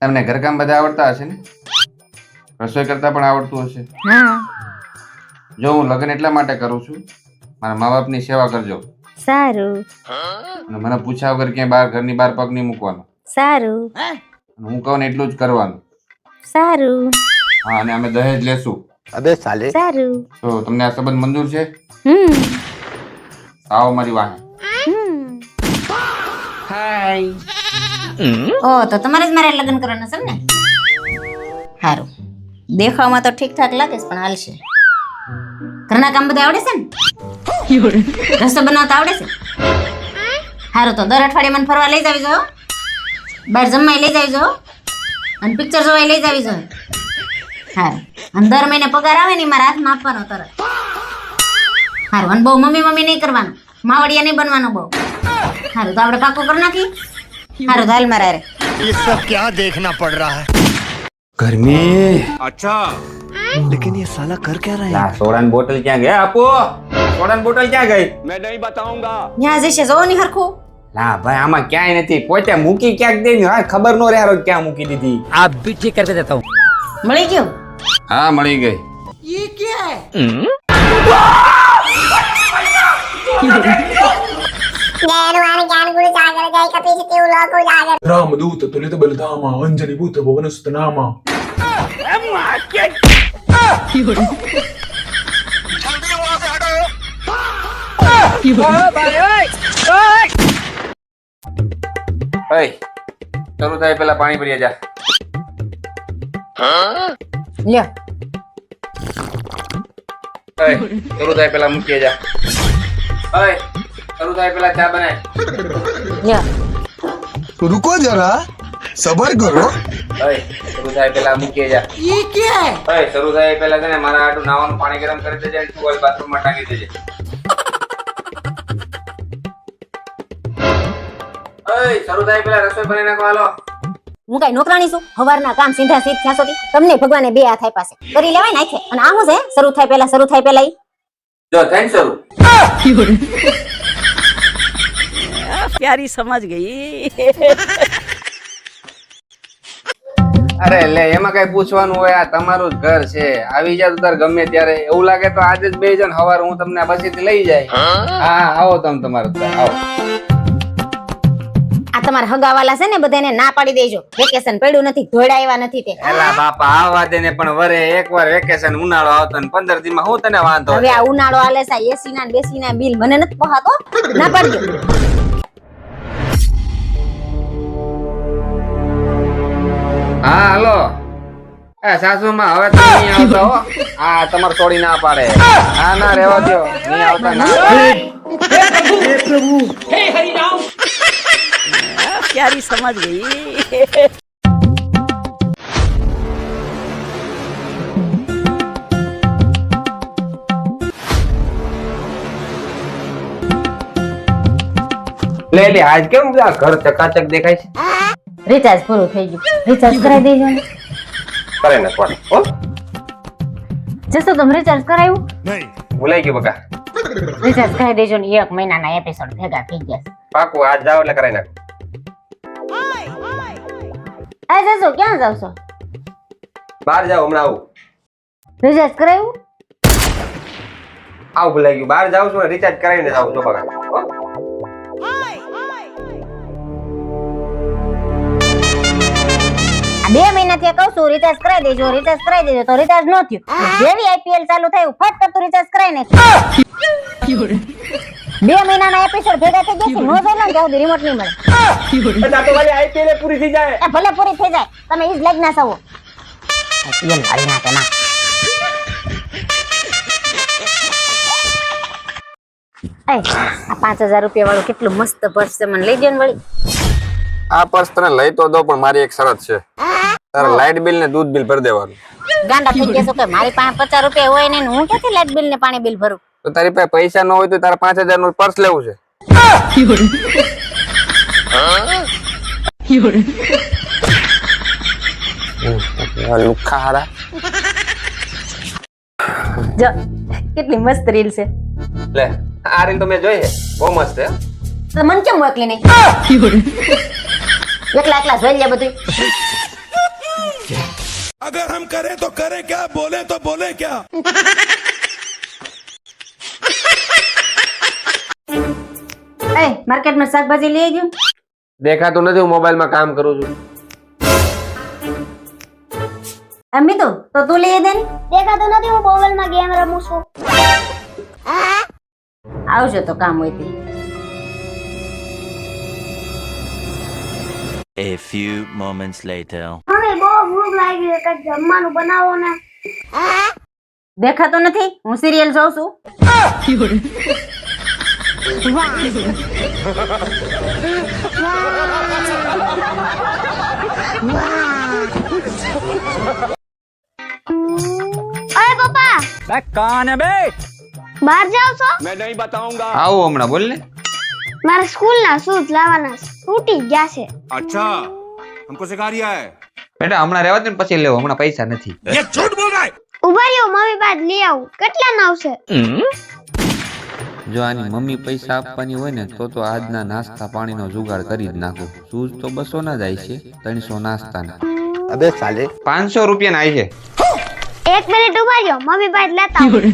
તમને ઘરકામ બધા આવડતા હશે ને? રસોઈ કરતા પણ આવડતું હશે? હા. જો હું લગ્ન એટલા માટે કરું છું, મારા મા બાપની સેવા કરજો. સારું. અને મને પૂછ્યા વગર ક્યાંય બહાર ઘરની બહાર પગ નહીં મૂકવાનો. સારું. અને હું કહું ને એટલું જ કરવાનું. સારું. હા, અને અમે દહેજ લેશું. अबे साले સારું. તો તમને આ સંબંધ મંજૂર છે? આવો મારી વાહે. ઓ તો તમારે જ મારે લગ્ન કરવાના છે ને? સારું. દેખાવમાં તો ઠીક ઠાક લાગે છે પણ હાલશે. ઘરના કામ બધા આવડે છે ને? રસ્તો બનાવતા આવડે છે? સારું તો દર અઠવાડિયે મને ફરવા લઈ જાવી જો, બહાર જમવાય લઈ જાવી જો, અને પિક્ચર જોવાય લઈ જાવી જો. સારું. અને દર મહિને પગાર આવે ને મારા હાથમાં આપવાનો તરત. સારું. અને બહુ મમ્મી મમ્મી નહીં કરવાનું, માવડિયા નહીં બનવાનું બહુ. સારું તો આપણે પાકું કરી નાખી. સારું તો હાલ મારા રે. ये सब क्या देखना पड़ रहा है ગરમી. अच्छा लेकिन ये साला कर क्या रहा है લા સોડાની બોટલ ક્યાં ગઈ? આપો. સોડાની બોટલ ક્યાં ગઈ? मैं नहीं बताऊंगा ત્યાં જશે જો ની હરખું. લા ભાઈ આમાં ક્યાંય નથી. પોતે મૂકી ક્યાંક દે ને. હા ખબર નો રહે ક્યાં મૂકી દીધી. आप भी ठीक करके देता हूँ। મળી ગયું? હા મળી ગઈ. ರಾಮದೂತ ತುಲಿತ ಬಲಿಧಾಮ ಅಂಜನಿಭೂತ ಭುವನಸುತನಾಮ ઓય શરૂ થાય પેલા પાણી ભરી જા. લ્યો. ઓય શરૂ થાય પેલા મૂકી જા. ઓય શરૂ થાય પેલા ચા બનાય. લ્યો. रुको जरा सबर करो ઓય શરૂ થાય પેલા મૂકી જા. ઈ કે ઓય શરૂ થાય પેલા છે ને મારા આટું નાવાનું પાણી ગરમ કરી દેજે અને તું બાથરૂમમાં ટાંકી દેજે. ઓય શરૂ થાય પેલા રસોઈ બનાવી નાખો હાલો. હું કઈ નોકરાણી છું? હવારના કામ સીધા સીધ થયા સુધી તમને ભગવાને બે હાથ આપ્યા છે, કરી લેવાય નાખે. અને આ શું છે? શરૂ થાય પેલા ઈ જો થેન્ક શરૂ. प्यारी समझ गई। અરે લે એમાં કઈ પૂછવાનું હોય? આ તમારું જ ઘર છે. આવી જા તું તાર ગમે ત્યારે. એવું લાગે તો આજે જ બે જણ હવાર હું તમને બસેથી લઈ જાય. હા આવો તમે તમારું ઘર આવો. આ તમારા હગાવાલા છે ને બધાને ના પાડી દેજો. વેકેશન પડ્યું નથી, ધોળા આવ્યા નથી તે. એલા બાપા આવા દે ને પણ વરે એકવાર વેકેશન ઉનાળો આવતો ને 15 દી માં હું તને વાંધો? હવે આ ઉનાળો આલે છે, એસી ના બેસી ના બિલ મને નથી પહાતો. ના પાડજો. હા હાલો. એ સાસુમાં હવે તો નહીં આવતા હો. આ તમાર છોડી ના પાડે. હા ના રહેવા દો. નહીં આવતા ના. प्यारी समझ गई। લે લે આજ કેમ આ ઘર ચકાચક દેખાય છે? રિચાર્જ પૂરું થઈ ગયું. રિચાર્જ કરાવી દેજો ને. કરે નાખવાનું હો. જશો તમે રિચાર્જ કરાવ્યું? नहीं ભૂલાઈ ગયું બકા. રિચાર્જ કરાવી દેજો ને. 1 મહિનાના એપિસોડ ભેગા થઈ ગયા છે. પાકું આજ જાવ એટલે કરાઈ નાખ. આ જશો ક્યાં જાવ છો? બહાર જાવ હમણાં આવું. રિચાર્જ કરાવ્યું? આવું ભૂલાઈ ગયું. બહાર જાવ છું રિચાર્જ કરાવીને જાવ છો બકા. હો? આ 2 મહિનાથી કહું છું રિચાર્જ કરાવી દેજો, રિચાર્જ કરાવી દેજો, તો રિચાર્જ ન થયું. જેવી આઈપીએલ ચાલુ થયું ફટ કરતું રિચાર્જ કરાવી નાખ્યું. 2 મહિનાના એપિસોડ ભેગા થઈ ગયા છે. નો જોઈ લો ને ત્યાં સુધી રિમોટ નહીં મળે. તો વાલી આઈપીએલ પૂરી થઈ જાય. એ ભલે પૂરી થઈ જાય, તમે ઈ જ લાઈક ના સવો. આઈપીએલ મારી નાખે ના. આ 5000 રૂપિયા વાળું કેટલું મસ્ત પર્સ છે, મને લઈ દો ને વળી. આ પર્સ તને લઈ તો દો પણ મારી એક શરત છે. તારા લાઇટ બિલ ને દૂધ બિલ ભરી દેવાનું. ગાંડા થઈ ગયા છો કે મારી પાસે 50 રૂપિયા હોય ને હું ક્યાંથી લાઈટ બિલ ને પાણી બિલ ભરું? તો તારી પાસે પૈસા ન હોય તો તારા 5000 નું પર્સ લેવું છે. લુખ્ખા હારા. જો કેટલી મસ્ત રીલ છે. લે આ રીલ તો મેં જોઈ છે. બહુ મસ્ત છે. તો મને કેમ મોકલી નહીં? એકલા એકલા જોઈ લે બધું. अगर हम करें तो करें क्या, बोले तो बोले क्या. એ માર્કેટમાં શાકભાજી લઈ આવજો. દેખાતું નથી, હું મોબાઈલમાં કામ કરું છું. અમ્મી તો તું લઈ દે ને. દેખાતું નથી, હું મોબાઈલમાં ગેમ રમું છું. આવજો તો કામ હોય તે. A few moments later. Mummy બહુ ભૂખ લાગી છે, કંઈક જમવાનું બનાવો ને. દેખાતો નથી, હું સિરિયલ જોઉં છું. અરે પપ્પા, कौन है बे? બહાર જાવ છો? मैं नहीं बताऊंगा. આવો હમણાં, બોલ ને. મારા સ્કૂલના શૂઝ લાવવાના છે, તૂટી ગયા છે. अच्छा, हमको सिखा रिया है. બેટા હમણાં રહેવા દે ને, પછી લેવો. હમણાં પૈસા નથી. ये झूठ बोल रहा है. ઉભા રહ્યો, મમ્મી બાદ લઈ આવું. કેટલા ના આવશે? જો આની મમ્મી પૈસા આપવાની હોય ને તો આજના નાસ્તા પાણીનો જુગાડ કરી જ નાખો. શૂઝ તો 200 ના જ આવી છે, 300 નાસ્તાના. अबे साले. 500 રૂપિયા ના આવી છે. એક મિનિટ ઉભા રહ્યો, મમ્મી બાદ લેતા આવું.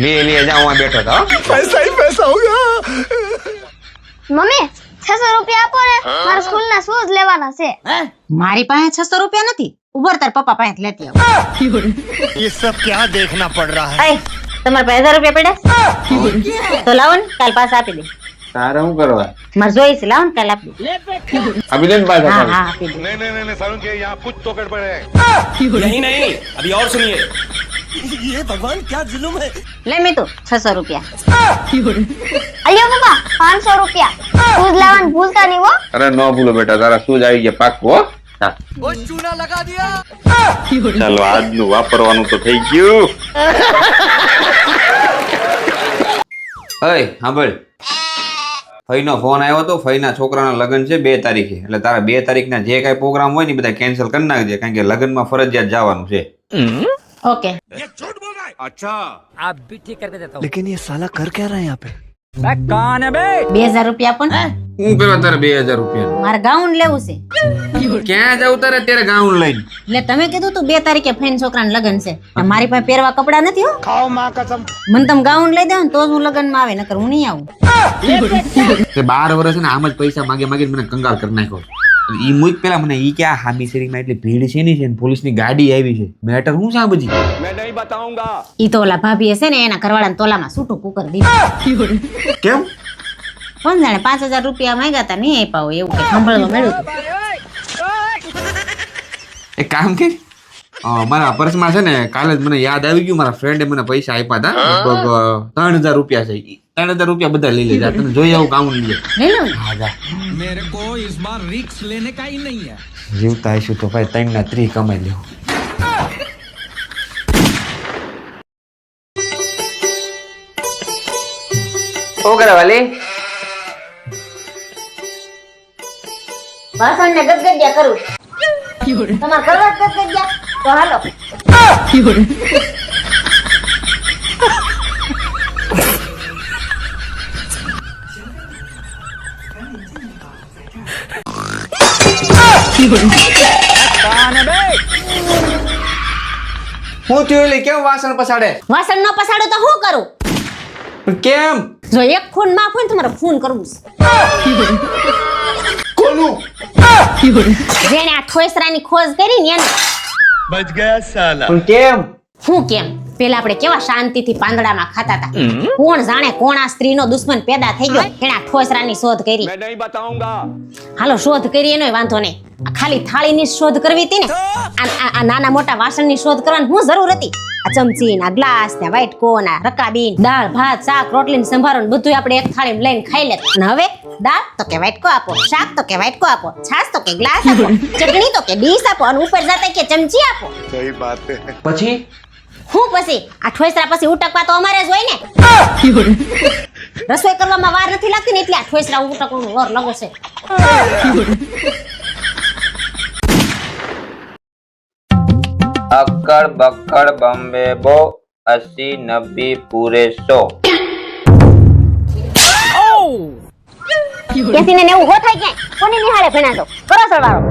લે જા, હું આ બેઠો હતો. पैसा ही पैसा होगा. મમ્મી 600 રૂપિયા આપો ને, મારા સ્કૂલના શૂઝ લેવાના છે. મારી પાસે 600 રૂપિયા નથી. ઉભર તાર પપ્પા પાસે લેતી આવ. ये सब क्या देखना पड़ रहा है. એ તમારા પાસે 1000 રૂપિયા પડ્યા તો લાવો ને, કાલ પાછા આપી દે. તારે શું કરવા? મારે જોઈ છે, લાવો ને કાલ આપી દે. આપી દે ને પાછા. હા હા આપી દે. नहीं नहीं नहीं सारुण के यहाँ कुछ तो गड़बड़ है. नहीं नहीं, अभी और सुनिए. ये भगवान क्या जुल्म है. લે મીતુ 600 રૂપિયા. અલ્યો પપ્પા 500 રૂપિયા. શૂઝ લાવવાનું ભૂલતા નહીં હો. અરે ન ભૂલો બેટા, તારા શૂઝ આવી ગયા પાક્કું હો. ચાલો આજનું વાપરવાનું તો થઈ ગયું. અય સાંભળ, ફઈનો ફોન આવ્યો તો. ફઈના છોકરાના લગ્ન છે 2 તારીખે, એટલે તારા 2 તારીખના જે કાંઈ પ્રોગ્રામ હોય ને બધા કેન્સલ કરી નાખજે, કારણ કે લગ્નમાં ફરજિયાત જવાનું છે. ઓકે. ये झूठ बोल रहा है. अच्छा. आप भी ठीक करके देता हूँ. लेकिन ये साला कर क्या रहा है यहाँ पे. कौन है बे? 2000 રૂપિયા આપો ને. હું કરવા તારે 2000 રૂપિયા? મારે ગાઉન લેવું છે. ક્યાં જાવ તારે અત્યારે ગાઉન લઈને? એટલે તમે કીધું તું 2 તારીખે ફઈન છોકરાના લગ્ન છે. મારી પાસે પહેરવા કપડા નથી હો. खाओ माँ कसम. મને તમે ગાઉન લઈ દો ને તો જ હું લગ્નમાં આવે, નકર હું નહીં આવું. તે 12 વર્ષ ને આમ જ પૈસા માગે મને કંગાળ કરી નાખ્યો. ઈ મુજ પેલા મને ઈ કે આ હામી શેરીમાં એટલી ભીડ છે ની છે, પોલીસની ગાડી આવી છે. મેટર હું છે આ બધી? मैं नहीं बताऊंगा. ઈ તો ઓલા ભાભી હશે ને એના ઘરવાળાને તોલામાં સૂટું કુકર દીધું. કેમ? કોણ જાણે 5000 રૂપિયા માંગ્યા હતા, નહીં આપ્યા હોય એવું કંઈક સાંભળવા મળ્યું હતું. એક કામ કે મારા પર્સમાં છે ને, કાલે જ મને યાદ આવી ગયું, મારા ફ્રેન્ડે મને પૈસા આપ્યા હતા. લગભગ 3000 રૂપિયા છે. 3000 રૂપિયા બધા લઈ લેજા. તને જોઈ આવું કામ લઈ લે. લઈ લો ને. હા જા. मेरे को इस बार रिक्स लेने का ही नहीं है. જીવતા આવીશું તો ભાઈ 3 ના 3 કમાઈ લેવું. ઓ કરે વાલી, વાસણ ને ગદગદિયા કરું. તમારે કરવા જ ગદગદિયા તો હાલો. હું થયું લે? કેમ વાસણ પસાડે? વાસણ ન પસાડું તો શું કરું? પણ કેમ? જો એક ફોન માં હોય ને તમારે ફોન કરવું છે. કોનું? જેને આ ઠોસરાની ખોજ કરી ને એને. बच गया साला. પણ કેમ? હું કેમ? પેલા આપણે કેવા શાંતિથી પાંદડામાં ખાતા હતા. કોણ જાણે કોણ આ સ્ત્રીનો દુશ્મન પેદા થઈ ગયો, એને આ ઠોસરાની શોધ કરી. मैं नहीं बताऊंगा. હાલો શોધ કરી એનોય વાંધો નહીં. આ ખાલી થાળીની શોધ કરવી હતી ને, આ નાના મોટા વાસણની શોધ કરવાની શું જરૂર હતી? આ ચમચી ના ગ્લાસ ને વાટકો ના રકાબીન, દાળ ભાત શાક રોટલી ને સંભારો ને બધું આપણે એક થાળીમાં લઈને ખાઈ લેતા. અને હવે દાળ તો કે વાટકો આપો, શાક તો કે વાટકો આપો, છાશ તો કે ગ્લાસ આપો, ચટણી તો કે ડીશ આપો, અને ઉપર જતા કે ચમચી આપો. सही बात है. પછી હું પછી આ ઠોસરા પછી ઉટકવા તો અમારે જ હોય ને. રસોઈ કરવામાં વાર નથી લાગતી ને, એટલે આ ઠોસરા ઉટકવાનું વાર લાગે છે. અક્કડ બક્કડ બંબે બો 80 90 પૂરે 100. કેસીને ને એવું હો થાય ક્યાંય કોની નિહાળે ભણા તો કરો સરવાળો.